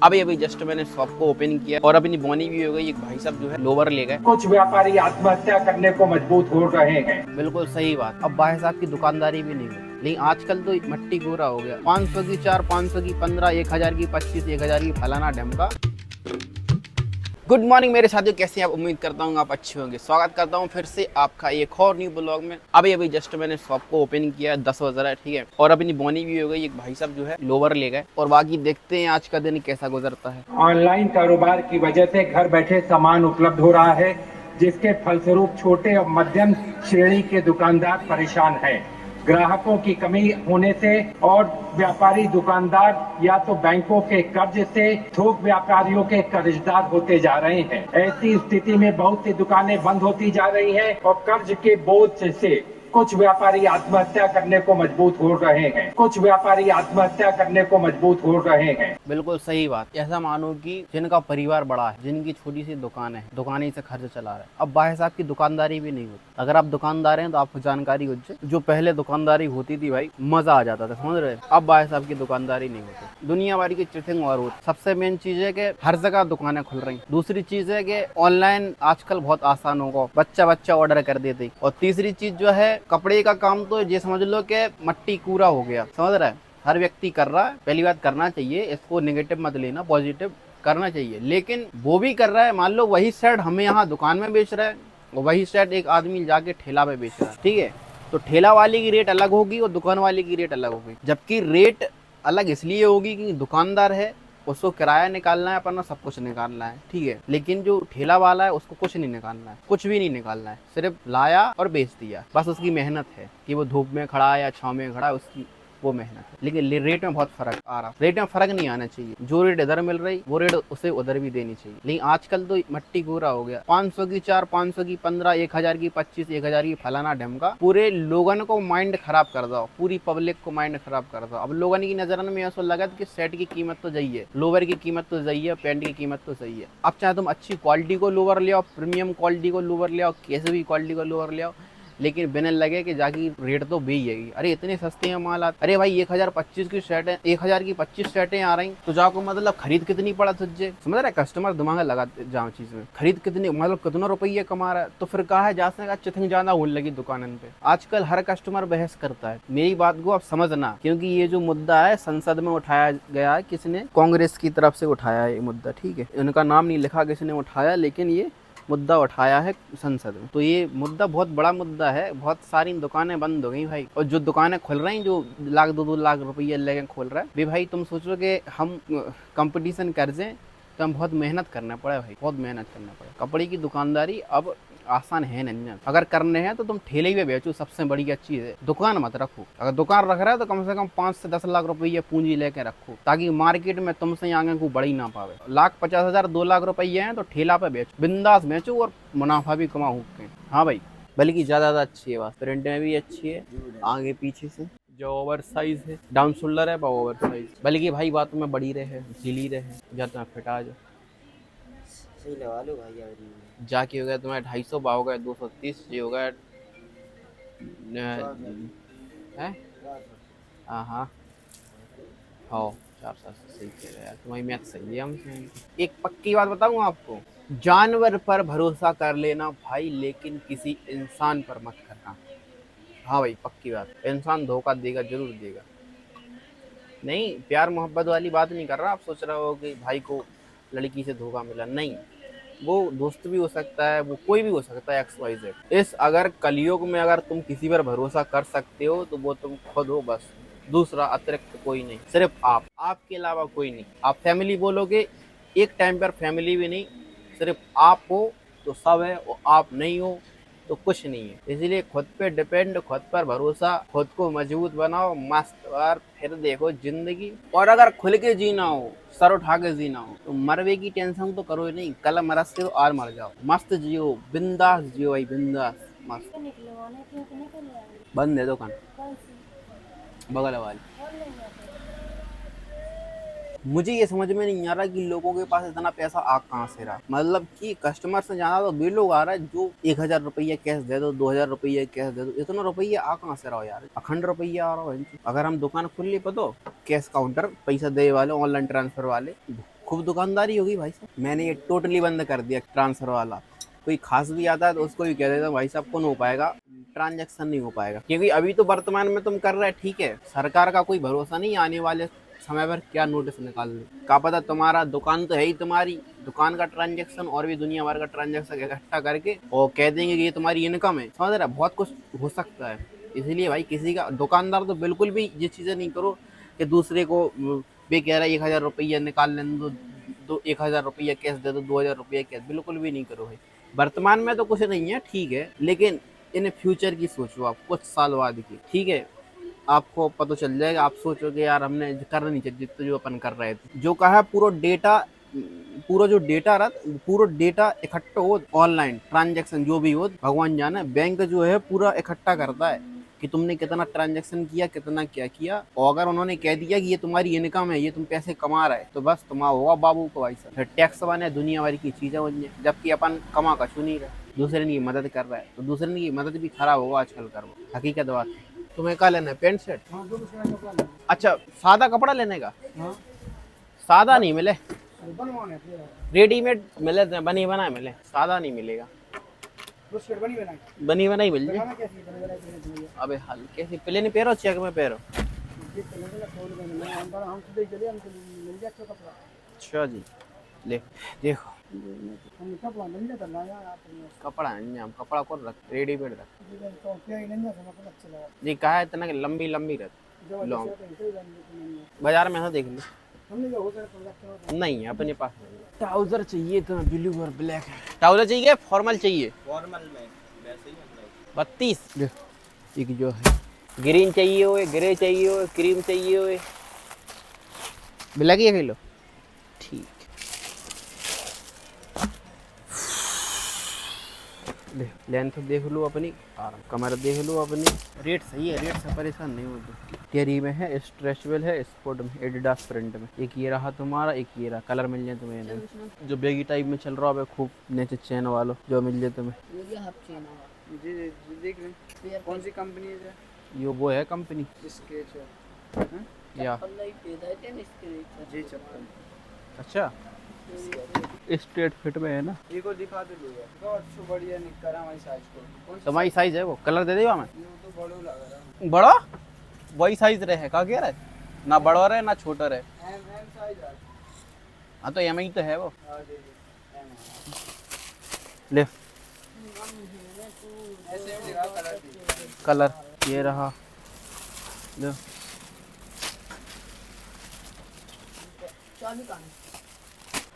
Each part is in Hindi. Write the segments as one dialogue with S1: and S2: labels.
S1: अभी अभी जस्ट मैंने शॉप को ओपन किया और अपनी बोनी भी हो गई। एक भाई साहब जो है लोवर ले गए।
S2: कुछ व्यापारी आत्महत्या करने को मजबूर हो रहे हैं।
S1: बिल्कुल सही बात। अब भाई साहब की दुकानदारी भी नहीं होती, लेकिन आजकल तो मट्टी कोरा हो गया। 500 की 4, 500 की 15, 1000 की 25, 1000 की फलाना ढमका। गुड मॉर्निंग मेरे साथियों, कैसे हैं आप? उम्मीद करता हूँ आप अच्छे होंगे। स्वागत करता हूँ फिर से आपका एक और न्यू ब्लॉग में। अभी अभी जस्ट मैंने शॉप को ओपन किया, 10 बज रहा है, ठीक है, और अपनी बोनी भी हो गई। एक भाई साहब जो है लोवर ले गए और बाकी देखते हैं आज का दिन कैसा गुजरता है।
S2: ऑनलाइन कारोबार की वजह से घर बैठे सामान उपलब्ध हो रहा है, जिसके फलस्वरूप छोटे और मध्यम श्रेणी के दुकानदार परेशान हैं। ग्राहकों की कमी होने से और व्यापारी दुकानदार या तो बैंकों के कर्ज से थोक व्यापारियों के कर्जदार होते जा रहे हैं। ऐसी स्थिति में बहुत सी दुकानें बंद होती जा रही हैं और कर्ज के बोझ से कुछ व्यापारी आत्महत्या करने को मजबूर हो रहे हैं।
S1: बिल्कुल सही बात। ऐसा मानो कि जिनका परिवार बड़ा है, जिनकी छोटी सी दुकान है, दुकानी से खर्च चला रहा है, अब भाई साहब की दुकानदारी भी नहीं होती। अगर आप दुकानदार हैं तो आपको जानकारी हो जाए, जो पहले दुकानदारी होती थी भाई, मजा आ जाता था, समझ रहे? अब भाई साहब की दुकानदारी नहीं होती। दुनिया भर की चिटिंग और होती। सबसे मेन चीज है कि हर जगह दुकानें खुल रही। दूसरी चीज है कि ऑनलाइन आजकल बहुत आसान होगा, बच्चा ऑर्डर कर देते। और तीसरी चीज जो है, कपड़े का काम तो ये समझ लो कि मट्टी कूरा हो गया, समझ रहा है? हर व्यक्ति कर रहा है। पहली बात करना चाहिए, इसको नेगेटिव मत लेना, पॉजिटिव करना चाहिए। लेकिन वो भी कर रहा है, मान लो वही शर्ट हमें यहाँ दुकान में बेच रहा है, वही शर्ट एक आदमी जाके ठेला पे बेच रहा है, ठीक है, तो ठेला वाले की रेट अलग होगी और दुकान वाले की रेट अलग होगी। जबकि रेट अलग इसलिए होगी कि दुकानदार है, उसको किराया निकालना है, अपना सब कुछ निकालना है, ठीक है। लेकिन जो ठेला वाला है उसको कुछ नहीं निकालना है, कुछ भी नहीं निकालना है, सिर्फ लाया और बेच दिया, बस उसकी मेहनत है कि वो धूप में खड़ा है या छाँव में खड़ा है, उसकी वो मेहनत है। लेकिन रेट में बहुत फर्क आ रहा। रेट में फर्क नहीं आना चाहिए। जो रेट इधर मिल रही वो रेट उसे उधर भी देनी चाहिए। लेकिन आजकल तो मट्टी कोरा हो गया। 500 की 4, 500 की 15, 1000 की 25, 1000 की फलाना ढमका। पूरे लोगन को माइंड खराब कर दो, पूरी पब्लिक को माइंड खराब कर दो। अब लोगन की नजर में ऐसा लगा कि सेट की कीमत तो सही है, लोवर की कीमत तो सही है, पैंट की कीमत तो सही है। अब चाहे तुम अच्छी क्वालिटी को लोवर ले आओ, प्रीमियम क्वालिटी को लोवर ले आओ, कैसे भी क्वालिटी को लोवर ले आओ, लेकिन बिना लगे कि जाके रेट तो भी है। अरे इतने सस्ते हैं माल आते। अरे भाई 1025 की शर्ट है, 1000 की 25 शर्टें आ रही, तो जाको मतलब खरीद कितनी पड़ा तुझे? समझ रहा है? कस्टमर दिमाग लगा जाओ चीज में, खरीद कितनी, मतलब कितना रुपये कमा रहा है, तो फिर कहा है जाने का चिथिंग ज्यादा होने लगी दुकानन पे। आजकल हर कस्टमर बहस करता है। मेरी बात को आप समझना, क्योंकि ये जो मुद्दा है संसद में उठाया गया है, किसने? कांग्रेस की तरफ से उठाया है ये मुद्दा, ठीक है। उनका नाम नहीं लिखा किसने उठाया, लेकिन ये मुद्दा उठाया है संसद में। तो ये मुद्दा बहुत बड़ा मुद्दा है। बहुत सारी दुकानें बंद हो गई भाई, और जो दुकानें खुल रही, जो लाख 2-2 लाख रुपये लेके खोल रहा है भाई, तुम सोचो कि हम कंपटीशन कर जाए तो हम बहुत मेहनत करना पड़े भाई, बहुत मेहनत करना पड़े। कपड़े की दुकानदारी अब आसान है नहीं। अगर करने हैं तो तुम ठेले पे बेचो, सबसे बढ़िया चीज है। दुकान मत रखो। अगर दुकान रख रहा है तो कम से कम 5 से 10 लाख रुपये पूंजी लेके रखो, ताकि मार्केट में तुमसे आगे को बढ़ ही ना पावे। 1,50,000 2 लाख रुपये हैं तो ठेला पे बेचो, बिंदास बेचो और मुनाफा भी कमाओ। हाँ भाई, बल्कि ज्यादा अच्छी है बात, प्रिंट में भी अच्छी है, आगे पीछे से जो ओवर साइज है, डाउन शोल्डर है पर ओवर साइज, बल्कि भाई बात में बड़ी रहे, ढीली रहे, जाता फिटा जाओ।
S3: सही लगा लो भाई यार।
S1: जाके हो गया तुम्हारे 250, बा हो गया 230, ये हो गया है। हाँ हाँ हाँ, 400 सही कह रहे यार, तुम्हारी मैथ सही है हमसे। एक पक्की बात बताऊँ आपको, जानवर पर भरोसा कर लेना भाई, लेकिन किसी इंसान पर मत करना। हाँ भाई, पक्की बात, इंसान धोखा देगा, जरूर देगा। नहीं, प्यार मोहब्बत वाली बात नहीं कर रहा। आप सोच रहे हो कि भाई को लड़की से धोखा मिला, नहीं, वो दोस्त भी हो सकता है, वो कोई भी हो सकता है, एक्स वाई जेड। इस अगर कलयुग में अगर तुम किसी पर भरोसा कर सकते हो तो वो तुम खुद हो, बस। दूसरा अतिरिक्त कोई नहीं, सिर्फ आप, आपके अलावा कोई नहीं। आप फैमिली बोलोगे, एक टाइम पर फैमिली भी नहीं, सिर्फ आप हो तो सब है, और आप नहीं हो तो कुछ नहीं है। इसलिए खुद पे डिपेंड, खुद पर भरोसा, खुद को मजबूत बनाओ, मस्त, और फिर देखो जिंदगी। और अगर खुल के जीना हो, सर उठा के जीना हो, तो मरवे की टेंशन तो करो ही नहीं। कल मर से तो आज मर जाओ, मस्त जियो, बिंदास जियो भाई, बिंदास, मस्त। बंद है दुकान, बगल वाली। मुझे ये समझ में नहीं आ रहा कि लोगों के पास इतना पैसा आ कहाँ से रहा। मतलब कि कस्टमर से ज्यादा तो वे लोग आ रहा है जो 1000 रुपये कैश दे दो, 2000 रुपये कैश दे दो। इतना रुपये आ कहाँ से रहा हो यार? अखंड रुपया आ रहा हो। अगर हम दुकान खुल ली, पतो कैश काउंटर, पैसा दे वाले, ऑनलाइन ट्रांसफर वाले खूब दुकानदारी होगी भाई साहब। मैंने ये टोटली बंद कर दिया ट्रांसफर वाला। कोई खास भी आता है तो उसको भी कह देता हूँ भाई साहब को नहीं हो पाएगा, ट्रांजैक्शन नहीं हो पाएगा। क्योंकि अभी तो वर्तमान में तुम कर रहे ठीक है, सरकार का कोई भरोसा नहीं आने वाले समय पर क्या नोटिस निकाल दे। क्या पता तुम्हारा दुकान तो है ही, तुम्हारी दुकान का ट्रांजैक्शन और भी दुनिया भर का ट्रांजैक्शन इकट्ठा करके और कह देंगे कि ये तुम्हारी इनकम है। समझ रहा, बहुत कुछ हो सकता है। इसलिए भाई किसी का दुकानदार तो बिल्कुल भी ये चीज़ें नहीं करो कि दूसरे को वे कह रहा है 1,000 रुपया निकाल लेने दो 1,000 रुपया कैश दे दो, 2,000 रुपया कैश, बिल्कुल भी नहीं करो भाई। वर्तमान में तो कुछ नहीं है ठीक है, लेकिन इन फ्यूचर की सोचो आप, कुछ साल बाद की, ठीक है। आपको पता चल जाएगा, आप सोचोगे यार हमने करना नहीं चाहिए जितना जो अपन कर रहे थे। जो कहा पूरा जो डेटा रहा, पूरा डेटा इकट्ठा हो ऑनलाइन ट्रांजैक्शन जो भी हो, भगवान जाने बैंक जो है पूरा इकट्ठा करता है कि तुमने कितना ट्रांजैक्शन किया, कितना क्या किया। और अगर उन्होंने कह दिया कि ये तुम्हारी इनकम है, ये तुम पैसे कमा रहे तो बस तुम्हारा होगा बाबू को भाई साहब। फिर टैक्स बने, दुनिया भर की चीजें बन जाए, जबकि अपन कमा का छू नहीं रहे, दूसरे की मदद कर रहा है तो दूसरे की मदद भी खराब होगा आजकल कर। हकीकत बात है। तुम्हें क्या लेना है, पैंट शर्ट? अच्छा, सादा कपड़ा लेने का? सादा नहीं मिले, रेडीमेड मिले, बनी बनाए मिले, सादा नहीं मिलेगा। बनी बनाई मिल जाए। अबे हाल कैसे प्लेन पैरो चेक में पैरो? अच्छा जी, ले देखो कपड़ा नहीं, हम कपड़ा कौन रख, रेडीमेड रख जी। कहा है इतना लंबी लंबी रख लॉन्ग, बाजार में ऐसा देख लो। नहीं अपने पास नहीं। ट्राउजर चाहिए तो ब्लू और ब्लैक है। ट्राउजर चाहिए, फॉर्मल चाहिए? फॉर्मल में वैसे ही 32 एक जो है ग्रीन चाहिए हो, ग्रे चाहिए हो, क्रीम चाहिए हो, ब्लैक ही है, लो ठीक। लेंथ देख लो अपनी, कमर देख लो अपनी, रेट सही है, रेट से परेशान नहीं होते। टेरी में है, स्ट्रेचेबल है, स्पोर्ट में, एडिडास प्रिंट में। एक ये रहा तुम्हारा, एक ये रहा, कलर मिल जाए तुम्हें जो बेगी टाइप में चल रहा है खूब, नीचे चेन वालो जो मिल जाए तुम्हें। जी देख लें कौन सी कंपनी है ये, वो है कंपनी या जी चप्पल। अच्छा स्ट्रेट फिट में है ना, ये को दिखा दे लो तो अच्छा बढ़िया निकल रहा हमारी साइज को। तुम्हारी साइज है वो, कलर दे देगा मैं तो बड़ो लग रहा, बड़ा वही साइज रहे का कह रहा है ना, बड़ा रहे ना छोटा रहे, एम साइज है। हाँ तो एम ही तो है वो, ले कलर ये रहा, लो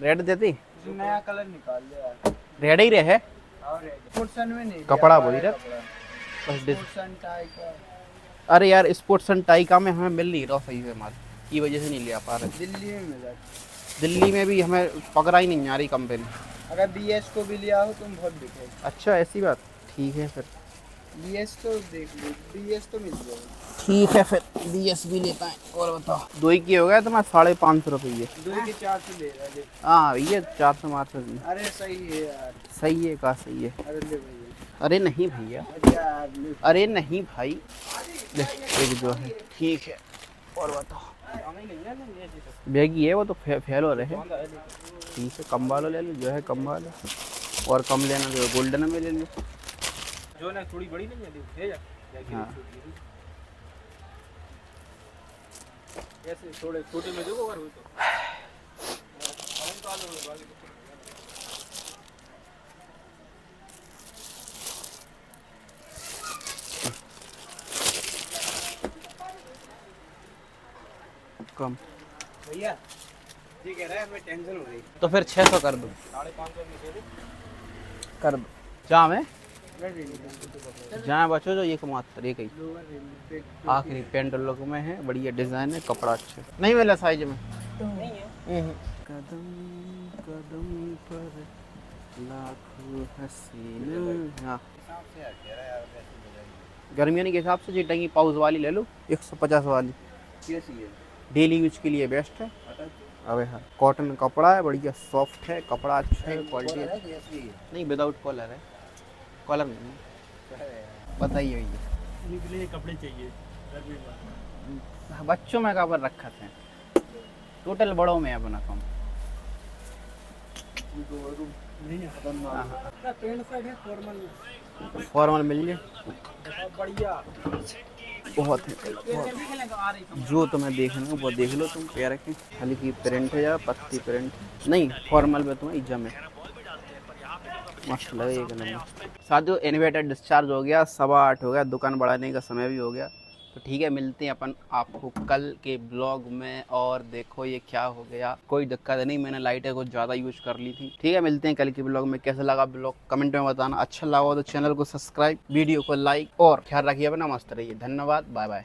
S1: रेड देती, नया कलर निकाल लिया, रेड ही रहे में नहीं कपड़ा बोली रहे। अरे यार स्पोर्ट्स एंड टाई का में हमें मिल नहीं रहा सही से माल, की वजह से नहीं ले पा रहे। दिल्ली में मिला, दिल्ली में भी हमें पकड़ा ही नहीं आ रही कंपनी। अगर बीएस को भी लिया हो तुम बहुत दिखे। अच्छा ऐसी बात, ठीक है फिर बीएस तो देख लो, बीएस तो मिल जाएगा, ठीक है फिर बीएस भी लेता है। और बताओ दो ही की हो गया तुम्हारा 550 रुपये, दो के 400 ले रहा है। हाँ भैया 400 मार्च। अरे सही है यार, सही है का सही है। अरे ले भैया, अरे नहीं भैया, अरे नहीं भाई, एक जो है ठीक है। और बताओ बैगी है वो तो फेल हो रहे हैं, ठीक है कम वाला ले लो जो है कम वाला, और कम लेना जो गोल्डन में ले लो जो ना थोड़ी बड़ी नहीं है। हाँ ऐसे थोड़े छोटे में देखो अगर हो तो कम भैया ये कह रहा है हमें टेंशन हो रही, तो फिर 600 कर दो, 550 कर दो। जहाँ में जहाँ बचो जो एक मात्र एक ही आखिरी पेंट लुक में है, बढ़िया डिजाइन है, कपड़ा अच्छा नहीं मिला साइज में नहीं है। कदम कदम पर लाखों हसीना, हाँ गर्मियों के हिसाब से जी टंगी पाउस वाली ले लो 150 वाली, कैसी है डेली यूज के लिए बेस्ट है। अबे हाँ कॉटन कपड़ा है, बढ़िया सॉफ्ट है, कपड़ा अच्छा है, क्वालिटी नहीं विदाउट कॉलर है, कॉलर नहीं बताइए भैया कपड़े चाहिए बच्चों में कवर रखा थे, टोटल बड़ों में अपना कम फॉर्मल मिल गए,
S3: बढ़िया।
S1: बहुत है बहुत। जो तुम्हें देखना है वो देख लो तुम, पैर की हल्की प्रिंट है या पत्ती प्रिंट, नहीं फॉर्मल में तुम्हें इज्जम है, मस्त लगेगा एक नंबर। साथियों इन्वर्टर डिस्चार्ज हो गया, 8:15 हो गया, दुकान बढ़ाने का समय भी हो गया। तो ठीक है, मिलते हैं अपन आपको कल के ब्लॉग में। और देखो ये क्या हो गया, कोई दिक्कत नहीं, मैंने लाइटें कुछ ज़्यादा यूज कर ली थी। ठीक है, मिलते हैं कल के ब्लॉग में। कैसा लगा ब्लॉग कमेंट में बताना, अच्छा लगा हो तो चैनल को सब्सक्राइब, वीडियो को लाइक, और ख्याल रखिए अपना, मस्त रहिए, धन्यवाद, बाय बाय।